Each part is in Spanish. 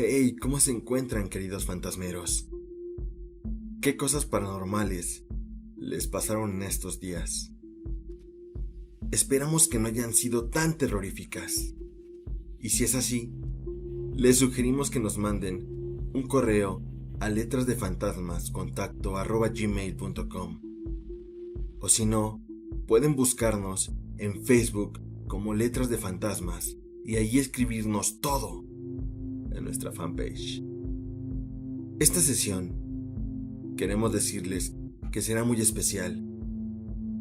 Hey, ¿cómo se encuentran, queridos fantasmeros? ¿Qué cosas paranormales les pasaron en estos días? Esperamos que no hayan sido tan terroríficas. Y si es así, les sugerimos que nos manden un correo a letrasdefantasmas@gmail.com. O si no, pueden buscarnos en Facebook como Letras de Fantasmas y ahí escribirnos todo en nuestra fanpage. Esta sesión queremos decirles que será muy especial,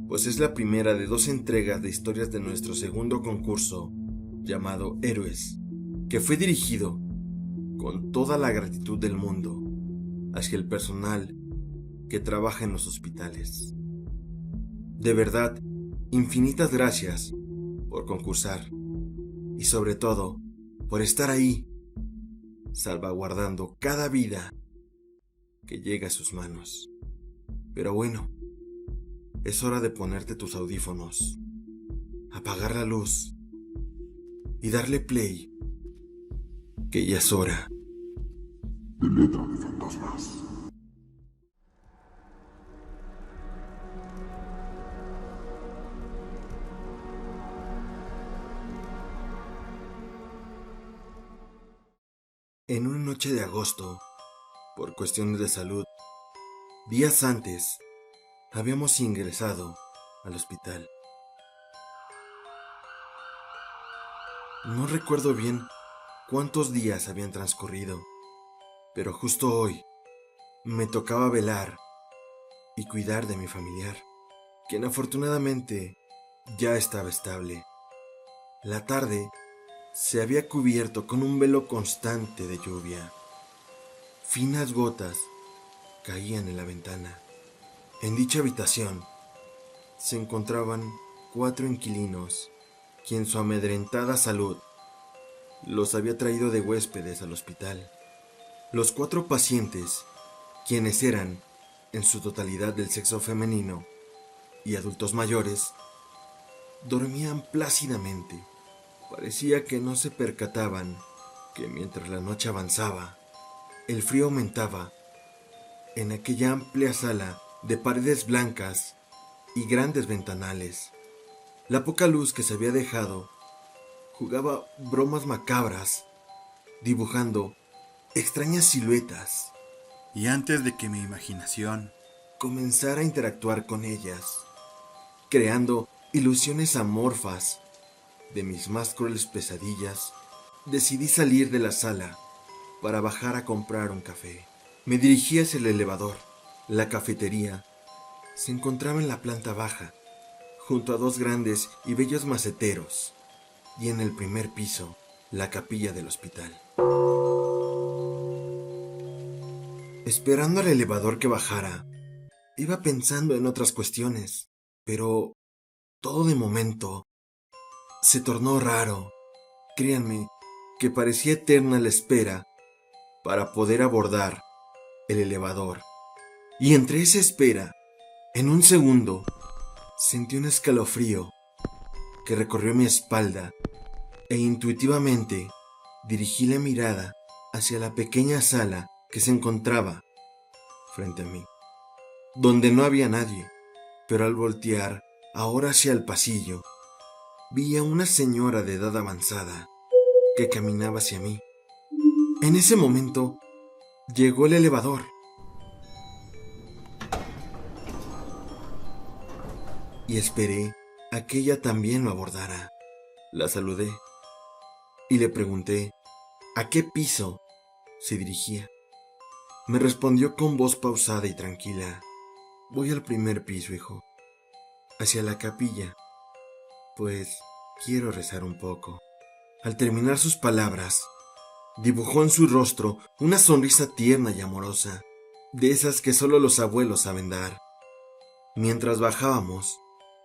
pues es la primera de 2 entregas de historias de nuestro segundo concurso llamado Héroes, que fue dirigido con toda la gratitud del mundo hacia el personal que trabaja en los hospitales. De verdad, infinitas gracias por concursar y sobre todo por estar ahí, salvaguardando cada vida que llega a sus manos. Pero bueno, es hora de ponerte tus audífonos, apagar la luz y darle play, que ya es hora. De Letra de Fantasmas. En una noche de agosto, por cuestiones de salud, días antes, habíamos ingresado al hospital. No recuerdo bien cuántos días habían transcurrido, pero justo hoy me tocaba velar y cuidar de mi familiar, quien afortunadamente ya estaba estable. La tarde se había cubierto con un velo constante de lluvia. Finas gotas caían en la ventana. En dicha habitación se encontraban 4 inquilinos, quien su amedrentada salud los había traído de huéspedes al hospital. Los 4 pacientes, quienes eran, en su totalidad del sexo femenino y adultos mayores, dormían plácidamente. Parecía que no se percataban que mientras la noche avanzaba, el frío aumentaba en aquella amplia sala de paredes blancas y grandes ventanales. La poca luz que se había dejado jugaba bromas macabras, dibujando extrañas siluetas. Y antes de que mi imaginación comenzara a interactuar con ellas, creando ilusiones amorfas de mis más crueles pesadillas, decidí salir de la sala para bajar a comprar un café. Me dirigí hacia el elevador. La cafetería se encontraba en la planta baja, junto a 2 grandes y bellos maceteros, y en el primer piso, la capilla del hospital. Esperando al elevador que bajara, iba pensando en otras cuestiones, pero todo de momento se tornó raro. Créanme que parecía eterna la espera para poder abordar el elevador. Y entre esa espera, en un segundo, sentí un escalofrío que recorrió mi espalda e intuitivamente dirigí la mirada hacia la pequeña sala que se encontraba frente a mí, donde no había nadie, pero al voltear ahora hacia el pasillo, vi a una señora de edad avanzada que caminaba hacia mí. En ese momento llegó el elevador y esperé a que ella también lo abordara. La saludé y le pregunté a qué piso se dirigía. Me respondió con voz pausada y tranquila: voy al primer piso, hijo, hacia la capilla, pues quiero rezar un poco. Al terminar sus palabras, dibujó en su rostro una sonrisa tierna y amorosa, de esas que solo los abuelos saben dar. Mientras bajábamos,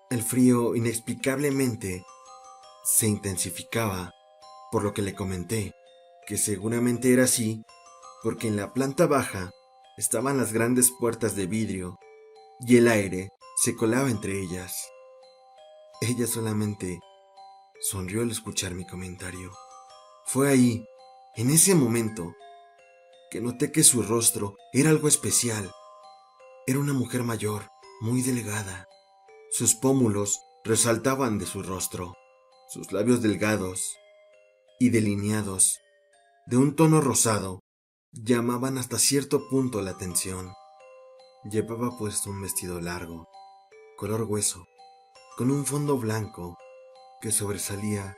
el frío inexplicablemente se intensificaba, por lo que le comenté que seguramente era así porque en la planta baja estaban las grandes puertas de vidrio y el aire se colaba entre ellas. Ella solamente sonrió al escuchar mi comentario. Fue ahí, en ese momento, que noté que su rostro era algo especial. Era una mujer mayor, muy delgada. Sus pómulos resaltaban de su rostro, sus labios delgados y delineados, de un tono rosado, llamaban hasta cierto punto la atención. Llevaba puesto un vestido largo, color hueso, con un fondo blanco que sobresalía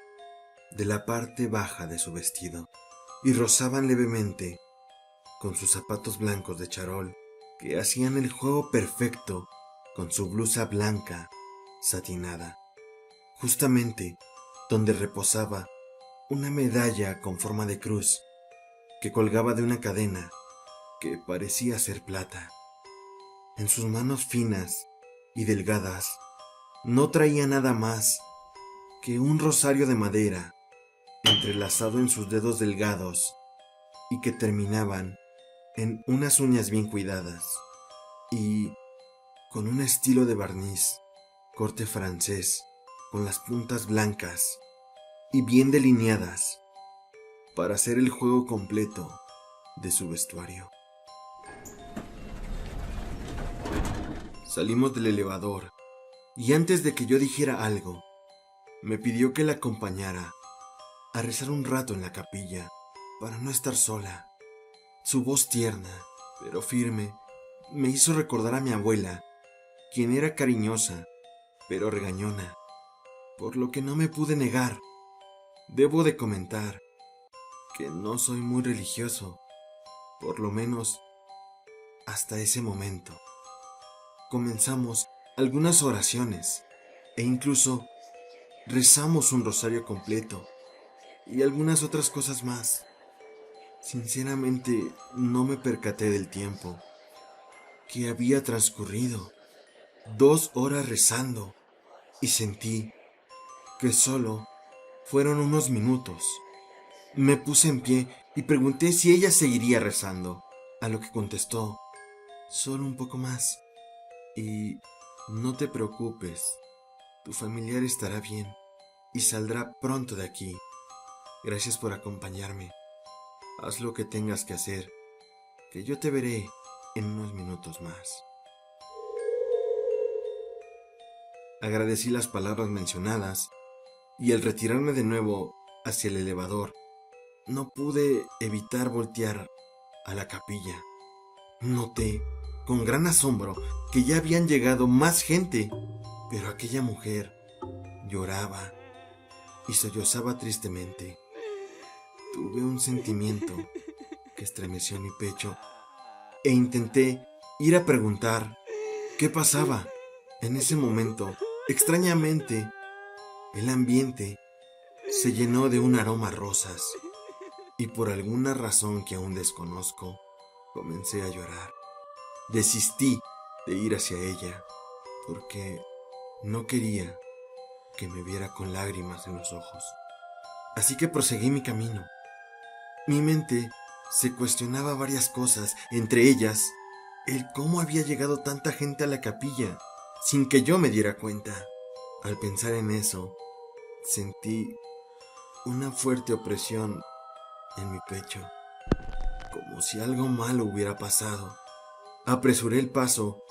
de la parte baja de su vestido y rozaban levemente con sus zapatos blancos de charol que hacían el juego perfecto con su blusa blanca satinada, justamente donde reposaba una medalla con forma de cruz que colgaba de una cadena que parecía ser plata. En sus manos finas y delgadas no traía nada más que un rosario de madera entrelazado en sus dedos delgados y que terminaban en unas uñas bien cuidadas y con un estilo de barniz corte francés con las puntas blancas y bien delineadas para hacer el juego completo de su vestuario. Salimos del elevador y antes de que yo dijera algo, me pidió que la acompañara a rezar un rato en la capilla para no estar sola. Su voz tierna, pero firme, me hizo recordar a mi abuela, quien era cariñosa, pero regañona, por lo que no me pude negar. Debo de comentar que no soy muy religioso, por lo menos hasta ese momento. Comenzamos algunas oraciones e incluso rezamos un rosario completo y algunas otras cosas más. Sinceramente, no me percaté del tiempo que había transcurrido. 2 horas rezando y sentí que solo fueron unos minutos. Me puse en pie y pregunté si ella seguiría rezando, a lo que contestó, solo un poco más. Y no te preocupes, tu familiar estará bien y saldrá pronto de aquí. Gracias por acompañarme. Haz lo que tengas que hacer, que yo te veré en unos minutos más. Agradecí las palabras mencionadas y al retirarme de nuevo hacia el elevador, no pude evitar voltear a la capilla. Noté con gran asombro que ya habían llegado más gente, pero aquella mujer lloraba y sollozaba tristemente. Tuve un sentimiento que estremeció mi pecho e intenté ir a preguntar qué pasaba. En ese momento, extrañamente, el ambiente se llenó de un aroma a rosas y por alguna razón que aún desconozco, comencé a llorar. Desistí de ir hacia ella porque no quería que me viera con lágrimas en los ojos. Así que proseguí mi camino. Mi mente se cuestionaba varias cosas, entre ellas, el cómo había llegado tanta gente a la capilla sin que yo me diera cuenta. Al pensar en eso, sentí una fuerte opresión en mi pecho, como si algo malo hubiera pasado. Apresuré el paso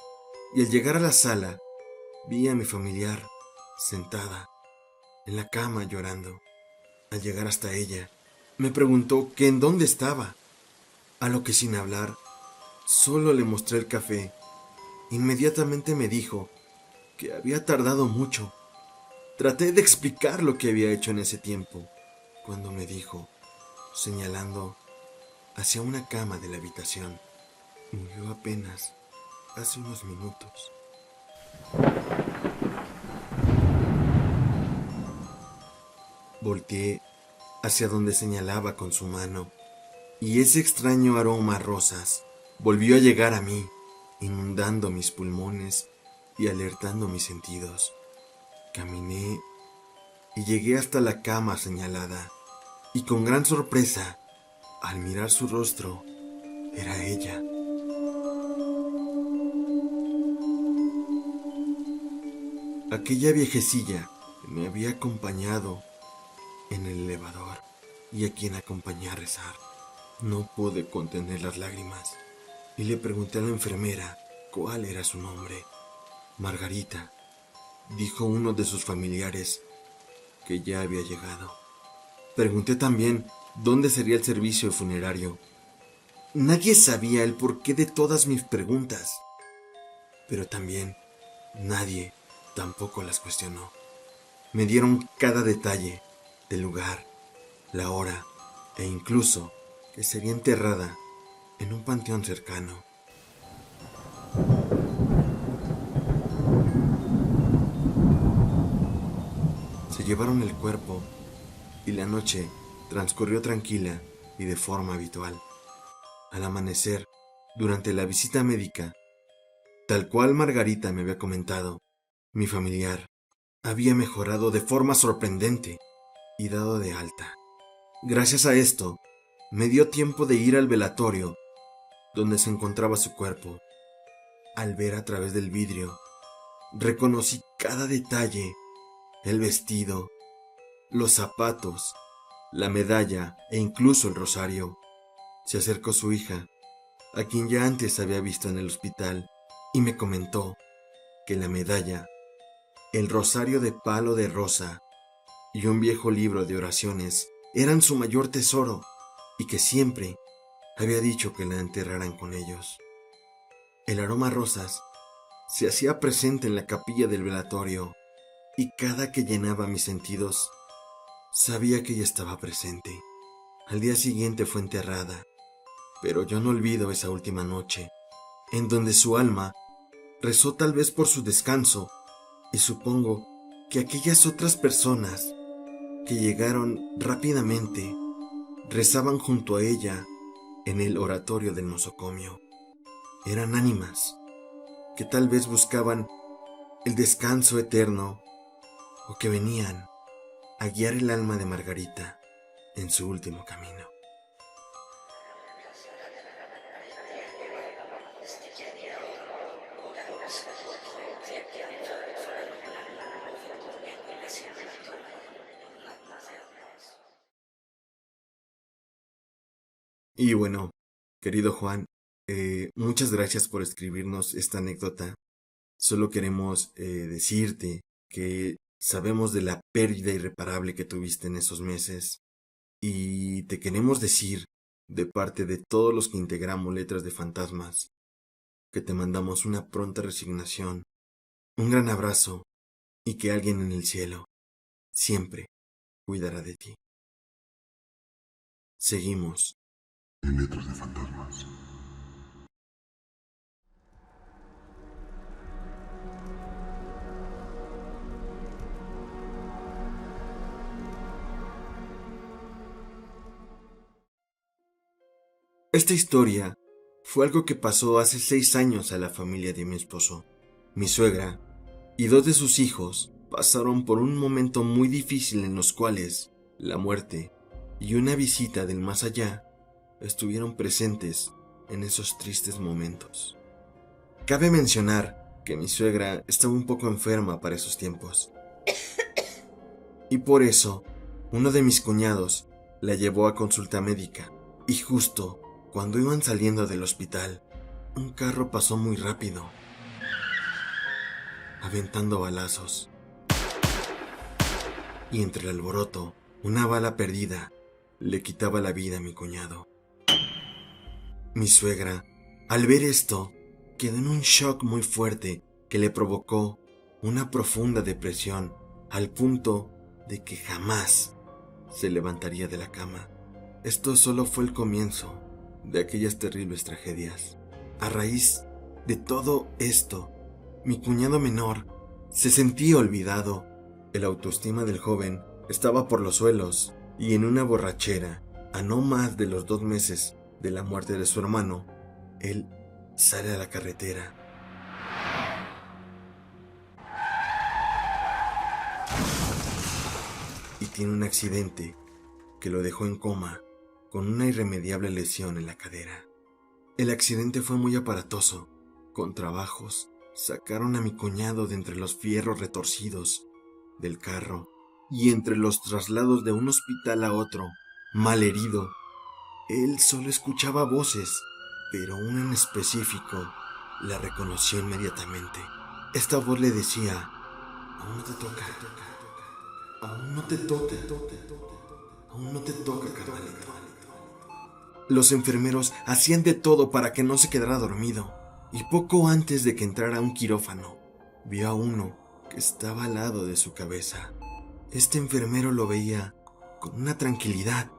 y al llegar a la sala, vi a mi familiar sentada en la cama llorando. Al llegar hasta ella, me preguntó que en dónde estaba, a lo que sin hablar, solo le mostré el café. Inmediatamente me dijo que había tardado mucho. Traté de explicar lo que había hecho en ese tiempo, cuando me dijo, señalando hacia una cama de la habitación, murió apenas hace unos minutos. Volteé hacia donde señalaba con su mano, y ese extraño aroma a rosas volvió a llegar a mí, inundando mis pulmones y alertando mis sentidos. Caminé y llegué hasta la cama señalada, y con gran sorpresa, al mirar su rostro, era ella. Aquella viejecilla que me había acompañado en el elevador y a quien acompañé a rezar. No pude contener las lágrimas y le pregunté a la enfermera cuál era su nombre. Margarita, dijo uno de sus familiares que ya había llegado. Pregunté también dónde sería el servicio funerario. Nadie sabía el porqué de todas mis preguntas, pero también nadie tampoco las cuestionó. Me dieron cada detalle del lugar, la hora e incluso que sería enterrada en un panteón cercano. Se llevaron el cuerpo y la noche transcurrió tranquila y de forma habitual. Al amanecer, durante la visita médica, tal cual Margarita me había comentado, mi familiar había mejorado de forma sorprendente y dado de alta. Gracias a esto, me dio tiempo de ir al velatorio donde se encontraba su cuerpo. Al ver a través del vidrio, reconocí cada detalle, el vestido, los zapatos, la medalla e incluso el rosario. Se acercó su hija, a quien ya antes había visto en el hospital, y me comentó que la medalla, el rosario de palo de rosa y un viejo libro de oraciones eran su mayor tesoro y que siempre había dicho que la enterraran con ellos. El aroma a rosas se hacía presente en la capilla del velatorio y cada que llenaba mis sentidos, sabía que ella estaba presente. Al día siguiente fue enterrada, pero yo no olvido esa última noche, en donde su alma rezó tal vez por su descanso, y supongo que aquellas otras personas que llegaron rápidamente rezaban junto a ella en el oratorio del nosocomio. Eran ánimas que tal vez buscaban el descanso eterno o que venían a guiar el alma de Margarita en su último camino. Y bueno, querido Juan, muchas gracias por escribirnos esta anécdota. Solo queremos decirte que sabemos de la pérdida irreparable que tuviste en esos meses y te queremos decir, de parte de todos los que integramos Letras de Fantasmas, que te mandamos una pronta resignación, un gran abrazo y que alguien en el cielo siempre cuidará de ti. Seguimos. En Letras de Fantasmas. Esta historia fue algo que pasó hace 6 años a la familia de mi esposo. Mi suegra y 2 de sus hijos pasaron por un momento muy difícil en los cuales la muerte y una visita del más allá estuvieron presentes en esos tristes momentos. Cabe mencionar que mi suegra estaba un poco enferma para esos tiempos. Y por eso, uno de mis cuñados la llevó a consulta médica. Y justo cuando iban saliendo del hospital, un carro pasó muy rápido, aventando balazos. Y entre el alboroto, una bala perdida le quitaba la vida a mi cuñado. Mi suegra, al ver esto, quedó en un shock muy fuerte que le provocó una profunda depresión al punto de que jamás se levantaría de la cama. Esto solo fue el comienzo de aquellas terribles tragedias. A raíz de todo esto, mi cuñado menor se sentía olvidado. El autoestima del joven estaba por los suelos y en una borrachera, a no más de los 2 meses de la muerte de su hermano, él sale a la carretera. Y tiene un accidente que lo dejó en coma con una irremediable lesión en la cadera. El accidente fue muy aparatoso. Con trabajos, sacaron a mi cuñado de entre los fierros retorcidos del carro y entre los traslados de un hospital a otro, mal herido, Él solo escuchaba voces, pero una en específico la reconoció inmediatamente. Esta voz le decía: aún no te toca, aún no te toca, aún no te toca, carnalito. Los enfermeros hacían de todo para que no se quedara dormido, y poco antes de que entrara a un quirófano, vio a uno que estaba al lado de su cabeza. Este enfermero lo veía con una tranquilidad.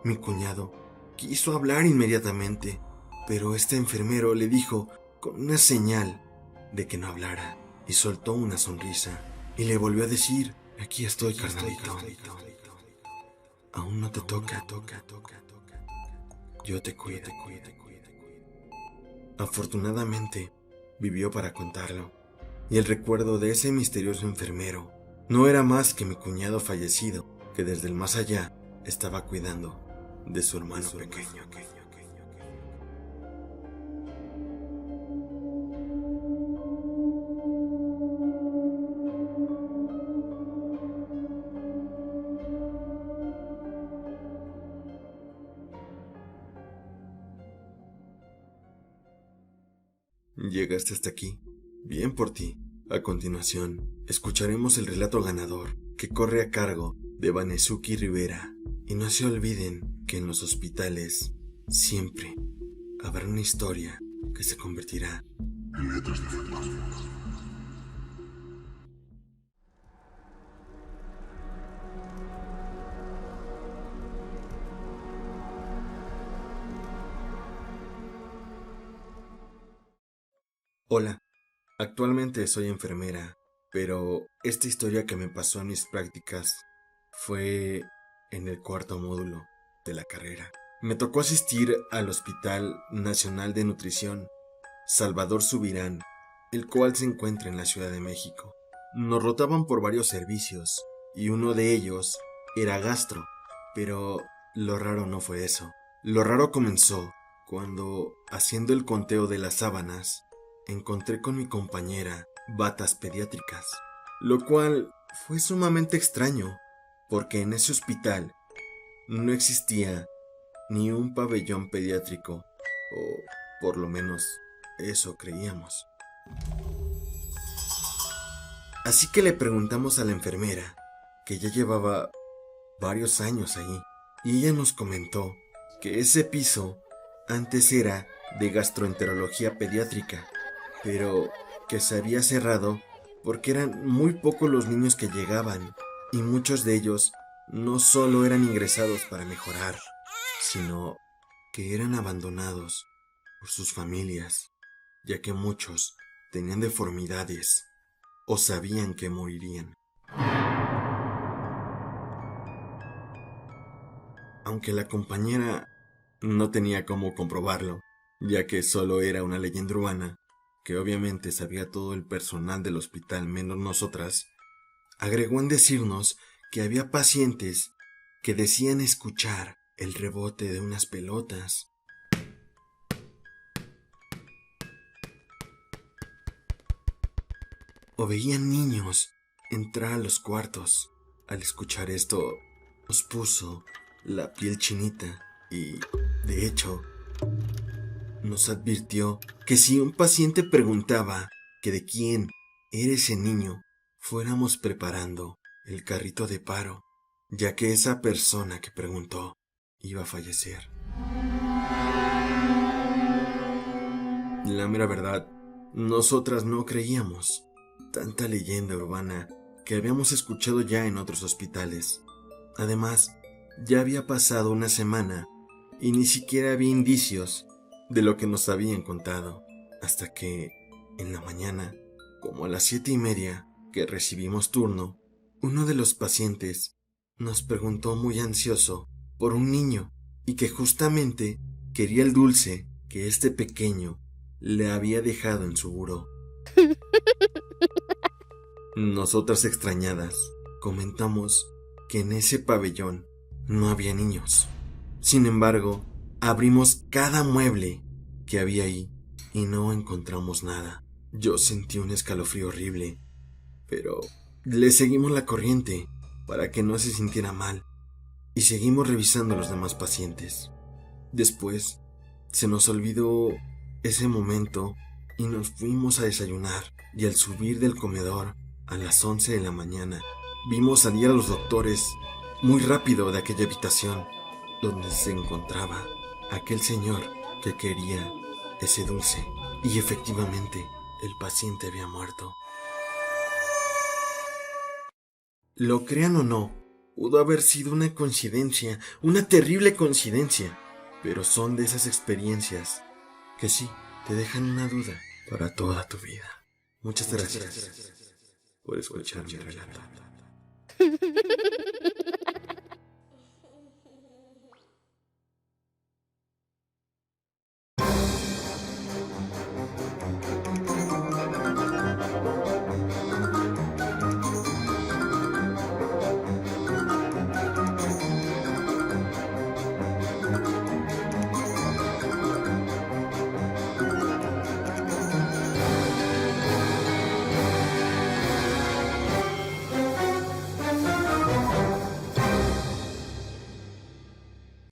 Mi cuñado quiso hablar inmediatamente, pero este enfermero le dijo con una señal de que no hablara, y soltó una sonrisa y le volvió a decir: aquí estoy, carnalito. Aún no te toca. Yo te cuido. Afortunadamente, vivió para contarlo, y el recuerdo de ese misterioso enfermero no era más que mi cuñado fallecido, que desde el más allá estaba cuidando de su hermano pequeño. Llegaste hasta aquí. Bien por ti. A continuación, escucharemos el relato ganador, que corre a cargo de Vanesuki Rivera. Y no se olviden que en los hospitales siempre habrá una historia que se convertirá En letras de fantasmas. Hola, actualmente soy enfermera, pero esta historia que me pasó en mis prácticas fue en el cuarto módulo de la carrera. Me tocó asistir al Hospital Nacional de Nutrición Salvador Subirán, el cual se encuentra en la Ciudad de México. Nos rotaban por varios servicios y uno de ellos era gastro, pero lo raro no fue eso. Lo raro comenzó cuando, haciendo el conteo de las sábanas, encontré con mi compañera batas pediátricas, lo cual fue sumamente extraño, porque en ese hospital no existía ni un pabellón pediátrico, o por lo menos eso creíamos. Así que le preguntamos a la enfermera, que ya llevaba varios años ahí, y ella nos comentó que ese piso antes era de gastroenterología pediátrica, pero que se había cerrado porque eran muy pocos los niños que llegaban, y muchos de ellos no solo eran ingresados para mejorar, sino que eran abandonados por sus familias, ya que muchos tenían deformidades o sabían que morirían. Aunque la compañera no tenía cómo comprobarlo, ya que solo era una leyenda urbana, que obviamente sabía todo el personal del hospital menos nosotras, agregó en decirnos que había pacientes que decían escuchar el rebote de unas pelotas. O veían niños entrar a los cuartos. Al escuchar esto, nos puso la piel chinita y, de hecho, nos advirtió que si un paciente preguntaba que de quién era ese niño, fuéramos preparando el carrito de paro, ya que esa persona que preguntó iba a fallecer. La mera verdad, nosotras no creíamos tanta leyenda urbana que habíamos escuchado ya en otros hospitales. Además, ya había pasado una semana y ni siquiera había indicios de lo que nos habían contado, hasta que, en la mañana, como a las 7:30 que recibimos turno, uno de los pacientes nos preguntó muy ansioso por un niño y que justamente quería el dulce que este pequeño le había dejado en su buró. Nosotras, extrañadas, comentamos que en ese pabellón no había niños. Sin embargo, abrimos cada mueble que había ahí y no encontramos nada. Yo sentí un escalofrío horrible, pero le seguimos la corriente para que no se sintiera mal y seguimos revisando a los demás pacientes. Después, se nos olvidó ese momento y nos fuimos a desayunar. Y al subir del comedor, a las 11 de la mañana, vimos salir a los doctores muy rápido de aquella habitación donde se encontraba aquel señor que quería ese dulce. Y efectivamente, el paciente había muerto. Lo crean o no, pudo haber sido una coincidencia, una terrible coincidencia, pero son de esas experiencias que sí, te dejan una duda para toda tu vida. Muchas gracias por escuchar mi relato.